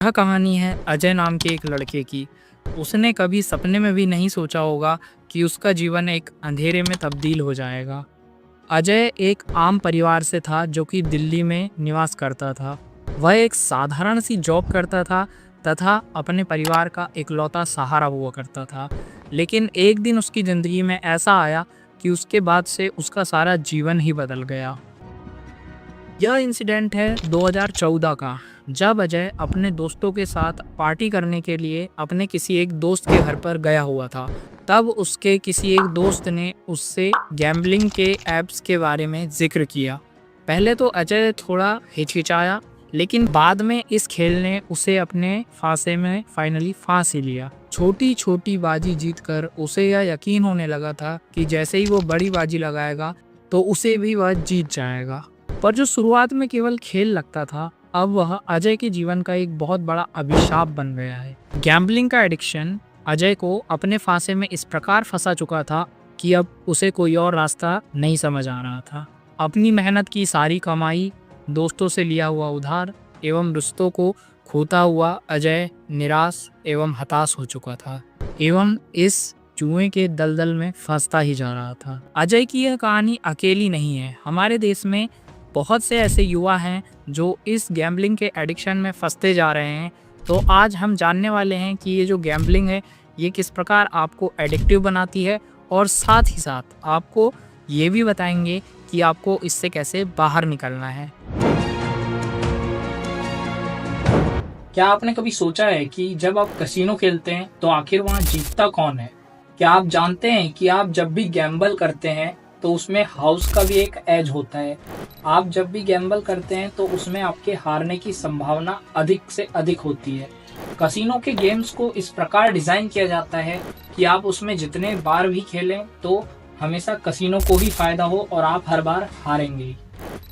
यह कहानी है अजय नाम के एक लड़के की। उसने कभी सपने में भी नहीं सोचा होगा कि उसका जीवन एक अंधेरे में तब्दील हो जाएगा। अजय एक आम परिवार से था जो कि दिल्ली में निवास करता था। वह एक साधारण सी जॉब करता था तथा अपने परिवार का इकलौता सहारा हुआ करता था। लेकिन एक दिन उसकी ज़िंदगी में ऐसा आया कि उसके बाद से उसका सारा जीवन ही बदल गया। यह इंसिडेंट है 2014 का, जब अजय अपने दोस्तों के साथ पार्टी करने के लिए अपने किसी एक दोस्त के घर पर गया हुआ था। तब उसके किसी एक दोस्त ने उससे गैम्बलिंग के ऐप्स के बारे में जिक्र किया। पहले तो अजय थोड़ा हिचकिचाया, लेकिन बाद में इस खेल ने उसे अपने फांसे में फाइनली फांस ही लिया। छोटी छोटी बाजी जीतकर उसे यह यकीन होने लगा था कि जैसे ही वो बड़ी बाजी लगाएगा तो उसे भी वह जीत जाएगा। पर जो शुरुआत में केवल खेल लगता था, अब वह अजय के जीवन का एक बहुत बड़ा अभिशाप बन गया है। गैम्बलिंग का एडिक्शन अजय को अपने फांसे में इस प्रकार फंसा चुका था कि अब उसे कोई और रास्ता नहीं समझ आ रहा था। अपनी मेहनत की सारी कमाई, दोस्तों से लिया हुआ उधार एवं रिश्तों को खोता हुआ अजय निराश एवं हताश हो चुका था एवं इस जुए के दलदल में फंसता ही जा रहा था। अजय की यह कहानी अकेली नहीं है। हमारे देश में बहुत से ऐसे युवा हैं जो इस गैम्बलिंग के एडिक्शन में फंसते जा रहे हैं। तो आज हम जानने वाले हैं कि ये जो गैम्बलिंग है ये किस प्रकार आपको एडिक्टिव बनाती है, और साथ ही साथ आपको ये भी बताएंगे कि आपको इससे कैसे बाहर निकलना है। क्या आपने कभी सोचा है कि जब आप कैसीनो खेलते हैं तो आखिर वहाँ जीतता कौन है? क्या आप जानते हैं कि आप जब भी गैम्बल करते हैं तो उसमें हाउस का भी एक एज होता है। आप जब भी गैम्बल करते हैं तो उसमें आपके हारने की संभावना अधिक से अधिक होती है। कैसीनो के गेम्स को इस प्रकार डिजाइन किया जाता है कि आप उसमें जितने बार भी खेलें तो हमेशा कैसीनो को ही फायदा हो और आप हर बार हारेंगे।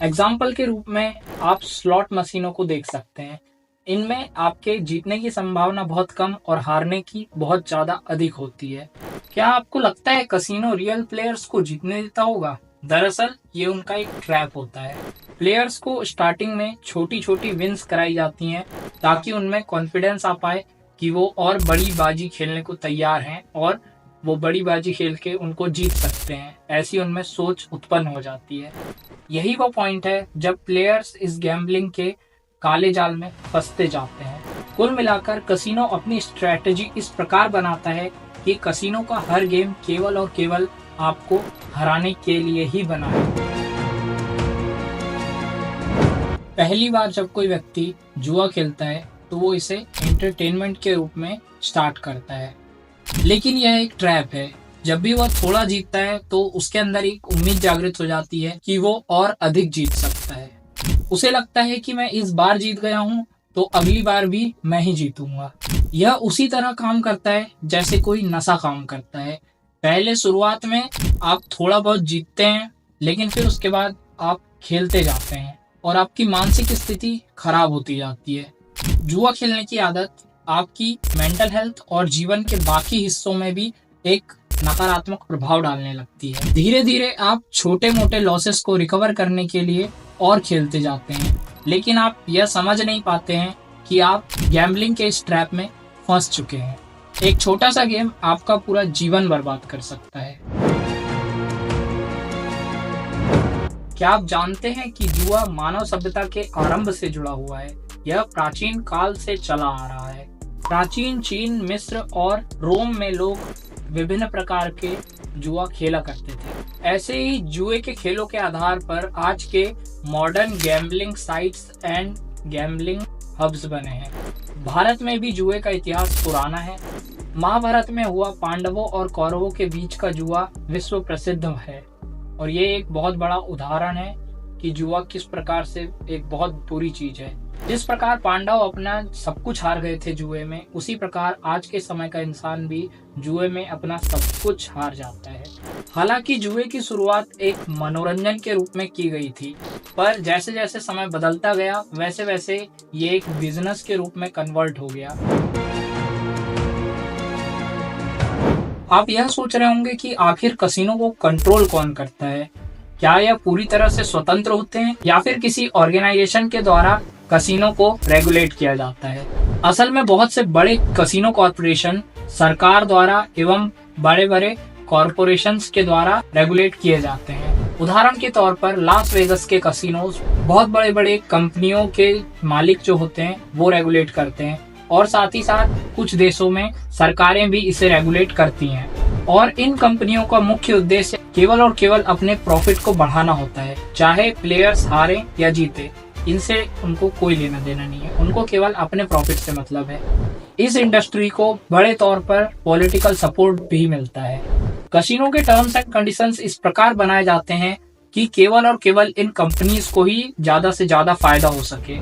एग्जाम्पल के रूप में आप स्लॉट मशीनों को देख सकते हैं। इनमें आपके जीतने की संभावना बहुत कम और हारने की बहुत ज्यादा अधिक होती है। क्या आपको लगता है कैसीनो रियल प्लेयर्स को जीतने देता होगा? दरअसल ये उनका एक ट्रैप होता है। प्लेयर्स को स्टार्टिंग में छोटी छोटी विंस कराई जाती हैं ताकि उनमें कॉन्फिडेंस आ पाए कि वो और बड़ी बाजी खेलने को तैयार हैं और वो बड़ी बाजी खेल के उनको जीत सकते हैं। ऐसी उनमें सोच उत्पन्न हो जाती है। यही वो पॉइंट है जब प्लेयर्स इस गैम्बलिंग के काले जाल में फंसते जाते हैं। कुल मिलाकर कैसीनो अपनी स्ट्रेटेजी इस प्रकार बनाता है कि कैसीनो का हर गेम केवल और केवल आपको हराने के लिए ही बना है। पहली बार जब कोई व्यक्ति जुआ खेलता है तो वो इसे एंटरटेनमेंट के रूप में स्टार्ट करता है, लेकिन यह एक ट्रैप है। जब भी वह थोड़ा जीतता है तो उसके अंदर एक उम्मीद जागृत हो जाती है कि वो और अधिक जीत सकता है। उसे लगता है कि मैं इस बार जीत गया हूँ तो अगली बार भी मैं ही जीतूंगा। यह उसी तरह काम करता है जैसे कोई नशा काम करता है। पहले शुरुआत में आप थोड़ा बहुत जीतते हैं, लेकिन फिर उसके बाद आप खेलते जाते हैं और आपकी मानसिक स्थिति खराब होती जाती है। जुआ खेलने की आदत आपकी मेंटल हेल्थ और जीवन के बाकी हिस्सों में भी एक नकारात्मक प्रभाव डालने लगती है। धीरे धीरे आप छोटे मोटे लॉसेस को रिकवर करने के लिए और खेलते जाते हैं, लेकिन आप यह समझ नहीं पाते हैं कि आप गैम्बलिंग के इस ट्रैप में फंस चुके हैं। एक छोटा सा गेम आपका पूरा जीवन बर्बाद कर सकता है। क्या आप जानते हैं कि जुआ मानव सभ्यता के आरंभ से जुड़ा हुआ है? यह प्राचीन काल से चला आ रहा है। प्राचीन चीन, मिस्र और रोम में लोग विभिन्न प्रकार के जुआ खेला करते थे। ऐसे ही जुए के खेलों के आधार पर आज के modern gambling sites and gambling hubs बने हैं। भारत में भी जुए का इतिहास पुराना है। महाभारत में हुआ पांडवों और कौरवों के बीच का जुआ विश्व प्रसिद्ध है, और ये एक बहुत बड़ा उदाहरण है कि जुआ किस प्रकार से एक बहुत बुरी चीज है। जिस प्रकार पांडव अपना सब कुछ हार गए थे जुए में, उसी प्रकार आज के समय का इंसान भी जुए में अपना सब कुछ हार जाता है। हालांकि जुए की शुरुआत एक मनोरंजन के रूप में की गई थी, पर जैसे जैसे समय बदलता गया वैसे वैसे ये एक बिजनेस के रूप में कन्वर्ट हो गया। आप यह सोच रहे होंगे कि आखिर कैसीनो को कंट्रोल कौन करता है? क्या यह पूरी तरह से स्वतंत्र होते हैं या फिर किसी ऑर्गेनाइजेशन के द्वारा कैसीनो को रेगुलेट किया जाता है? असल में बहुत से बड़े कसिनो कॉरपोरेशन सरकार द्वारा एवं बड़े बड़े कॉरपोरेशंस के द्वारा रेगुलेट किए जाते हैं। उदाहरण के तौर पर लास वेगस के कसिनोज बहुत बड़े बड़े कंपनियों के मालिक जो होते हैं वो रेगुलेट करते हैं, और साथ ही साथ कुछ देशों में सरकारें भी इसे रेगुलेट करती हैं। और इन कंपनियों का मुख्य उद्देश्य केवल और केवल अपने प्रॉफिट को बढ़ाना होता है, चाहे प्लेयर्स हारे या जीते, इनसे उनको कोई लेना देना नहीं है, उनको केवल अपने प्रॉफिट से मतलब है। इस इंडस्ट्री को बड़े तौर पर पॉलिटिकल सपोर्ट भी मिलता है। कसिनो के टर्म्स एंड कंडीशंस इस प्रकार बनाए जाते हैं कि केवल और केवल इन कंपनीज को ही ज्यादा से ज्यादा फायदा हो सके।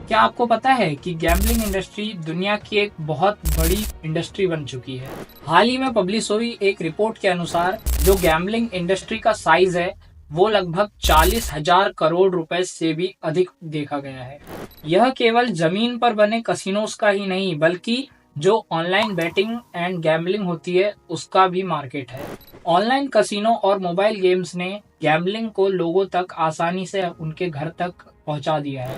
क्या आपको पता है कि गैम्बलिंग इंडस्ट्री दुनिया की एक बहुत बड़ी इंडस्ट्री बन चुकी है? हाल ही में पब्लिश हुई एक रिपोर्ट के अनुसार जो गैम्बलिंग इंडस्ट्री का साइज है वो लगभग 40,000 करोड़ रुपए से भी अधिक देखा गया है। यह केवल जमीन पर बने कसिनोज का ही नहीं बल्कि जो ऑनलाइन बेटिंग एंड गैम्बलिंग होती है उसका भी मार्केट है। ऑनलाइन कसिनो और मोबाइल गेम्स ने गैम्बलिंग को लोगों तक आसानी से उनके घर तक पहुंचा दिया है।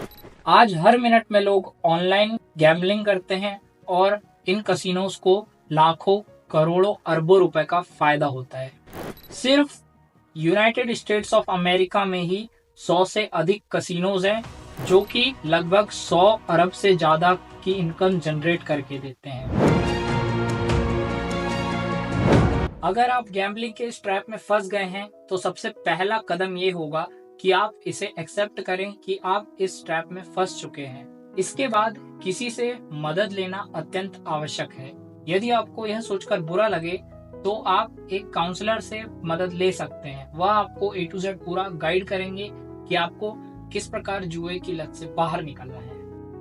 आज हर मिनट में लोग ऑनलाइन गैम्बलिंग करते हैं और इन कसिनोज को लाखों करोड़ों अरबों रुपए का फायदा होता है। सिर्फ यूनाइटेड स्टेट्स ऑफ अमेरिका में ही 100 से अधिक कसिनोज हैं जो कि लगभग 100 अरब से ज्यादा की इनकम जनरेट करके देते हैं। अगर आप गैम्बलिंग के इस ट्रैप में फंस गए हैं तो सबसे पहला कदम ये होगा कि आप इसे एक्सेप्ट करें कि आप इस ट्रैप में फंस चुके हैं। इसके बाद किसी से मदद लेना अत्यंत आवश्यक है। यदि आपको यह सोचकर बुरा लगे तो आप एक काउंसलर से मदद ले सकते हैं। वह आपको A to Z पूरा गाइड करेंगे कि आपको किस प्रकार जुए की लत से बाहर निकलना है।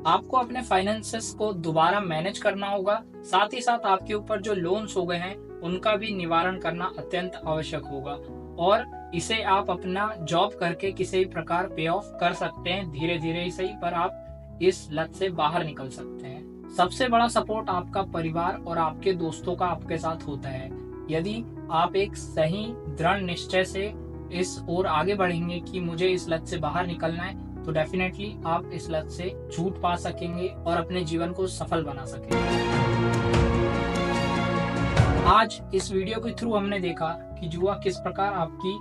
आपको अपने फाइनेंसेस को दोबारा मैनेज करना होगा। साथ ही साथ आपके ऊपर जो लोन्स हो गए हैं उनका भी निवारण करना अत्यंत आवश्यक होगा, और इसे आप अपना जॉब करके किसी भी प्रकार पे ऑफ कर सकते हैं। धीरे धीरे ही सही, पर आप इस लत से बाहर निकल सकते हैं। सबसे बड़ा सपोर्ट आपका परिवार और आपके दोस्तों का आपके साथ होता है। यदि आप एक सही दृढ़ निश्चय से इस ओर आगे बढ़ेंगे कि मुझे इस लत से बाहर निकलना है, तो डेफिनेटली आप इस लत से छूट पा सकेंगे और अपने जीवन को सफल बना सकेंगे। आज इस वीडियो के थ्रू हमने देखा कि जुआ किस प्रकार आपकी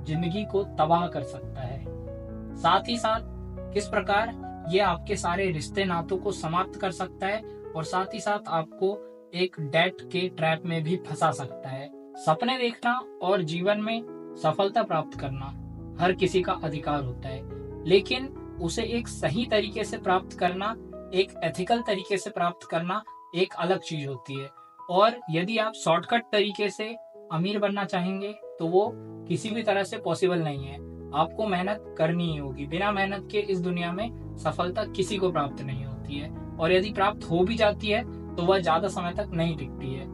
जिंदगी को तबाह कर सकता है, साथ ही साथ किस प्रकार ये आपके सारे रिश्ते नातों को समाप्त कर सकता है, और साथ ही साथ आपको एक डेट के ट्रैप में भी फंसा सकता है। सपने देखना और जीवन में सफलता प्राप्त करना हर किसी का अधिकार होता है, लेकिन उसे एक सही तरीके से प्राप्त करना, एक एथिकल तरीके से प्राप्त करना एक अलग चीज होती है। और यदि आप शॉर्टकट तरीके से अमीर बनना चाहेंगे तो वो किसी भी तरह से पॉसिबल नहीं है। आपको मेहनत करनी ही होगी। बिना मेहनत के इस दुनिया में सफलता किसी को प्राप्त नहीं होती है, और यदि प्राप्त हो भी जाती है तो वह ज्यादा समय तक नहीं टिकती है।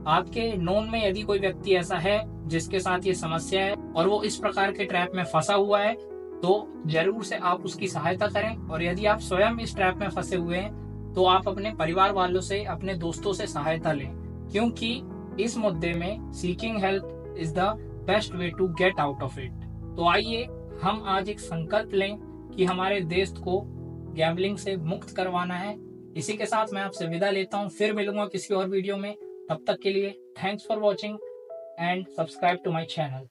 आपके नोन में यदि कोई व्यक्ति ऐसा है जिसके साथ ये समस्या है और वो इस प्रकार के ट्रैप में फंसा हुआ है, तो जरूर से आप उसकी सहायता करें। और यदि आप स्वयं इस ट्रैप में फंसे हुए हैं तो आप अपने परिवार वालों से, अपने दोस्तों से सहायता लें, क्योंकि इस मुद्दे में seeking help is the best way to get out of it. तो आइए हम आज एक संकल्प लें कि हमारे देश को गैम्बलिंग से मुक्त करवाना है। इसी के साथ मैं आपसे विदा लेता हूँ। फिर मिलूंगा किसी और वीडियो में। तब तक के लिए thanks for watching and subscribe to my channel.